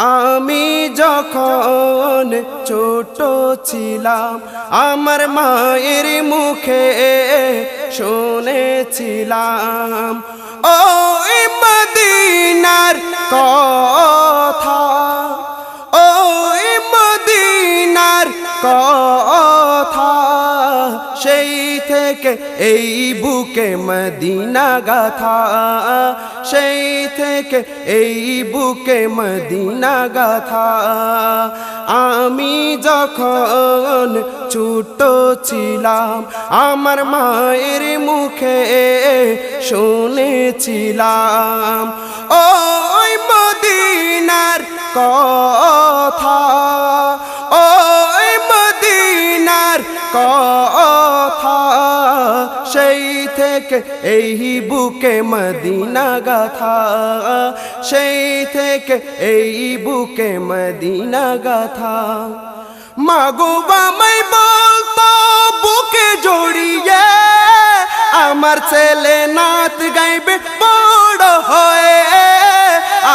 আমি যখন ছোট ছিলাম আমার মায়ের মুখে শুনেছিলাম ওই মদিনার কথা, ওই মদিনার কথা। সেই থেকে এই বুকে মদিনা গাথা, সেই থেকে এই বুকে মদিনা গাথা। আমি যখন ছোট ছিলাম আমার মায়ের মুখে শুনেছিলাম ওই মদিনার কথা, ওই মদিনার কথা। সেই থেকে এই বুকে মদিনা গাথা, সেই থেকে এই বুকে মদিনা গাথা। মাগো আমায় বলতো বুকে জড়িয়ে আমার ছেলে নাত গাইবে বড় হয়ে,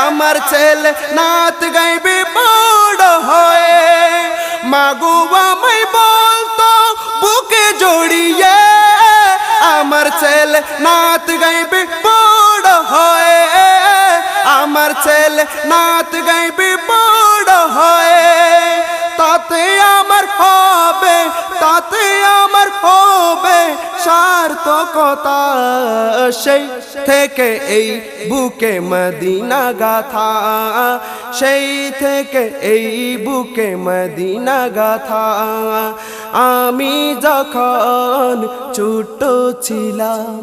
আমার ছেলে নাত গাইবে বড় হয়ে। মাগো আমায় বলতো বুকে জড়িয়ে আমার ছেলে নাত গাইবে বড় হয়ে, আমার ছেলে নাত গাইবে বড় হয়ে। তাতে আমার হবে, তাতে আমার হবে সার্থকতা। সেই থেকে এই বুকে মদিনা গাথা, সেই থেকে এই বুকে মদিনা গাথা। আমি যখন ছোট ছিলাম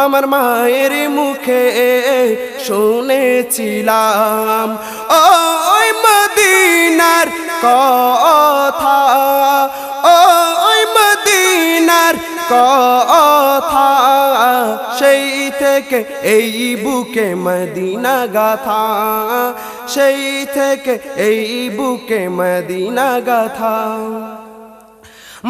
আমার মায়ের মুখে শুনেছিলাম ওই মদিনার কথা, ওই মদিনার কথা। সেই থেকে এই বুকে মদিনা গাথা, সেই থেকে এই বুকে মদিনা গাথা।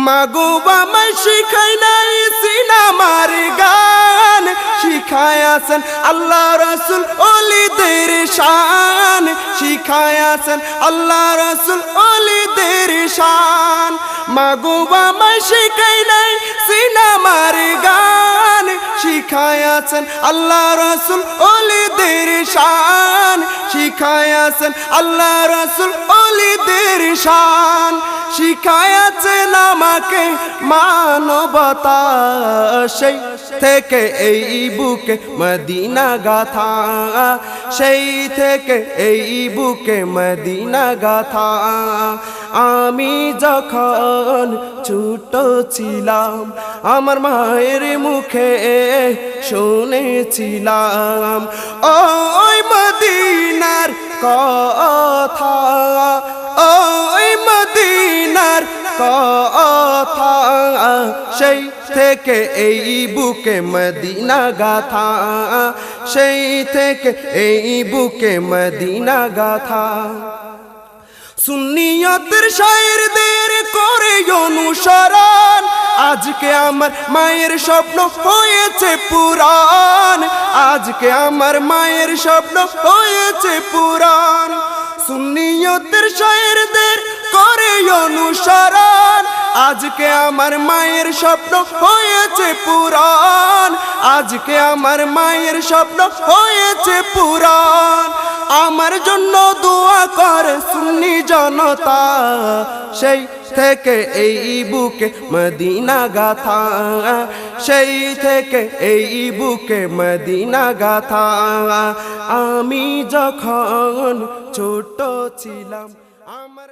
মাগো আমায় শিখাই নাই সিনেমার গান, শিখায়াছেন আল্লাহ রসুল ওলিদের শান, শিখায়াছেন আল্লাহ রসুল ওলিদের শান। মাগো আমায় শিখাই নাই সিনেমার গান, শিখায়াছেন আল্লাহ রসুল ওলিদের শান, শিখায়াছেন আল্লাহ রসুল ওলিদের শান। শিখায়াছেন আমাকে মানবতা, সেই থেকে এই বুকে মদিনা গাথা, সেই থেকে এই বুকে মদিনা গাথা। আমি যখন ছোট ছিলাম আমার মায়ের মুখে শুনেছিলাম ওই মদিনার কথা, ওই মদিনার কথা। সেই থেকে এই বুকে মদিনা গাথা, সেই থেকে এই বুকে মদিনা গাথা। সুন্নিয়তের শায়েরদের করে অনুসরণ আজকে আমার মায়ের স্বপ্ন হয়েছে পুরাণ, আজকে আমার মায়ের স্বপ্ন হয়েছে পুরাণ। সুন্নিয়তের শায়েরদের করে অনুসরণ আজকে আমার মায়ের স্বপ্ন হয়েছে পুরাণ, আজকে আমার মায়ের স্বপ্ন হয়েছে পুরাণ। আমার জন্য দোয়া করে সুন্নি জনতা, সেই থেকে এই বুকে মদিনা গাথা, সেই থেকে এই বুকে মদিনা গাথা। আমি যখন ছোট ছিলাম আমার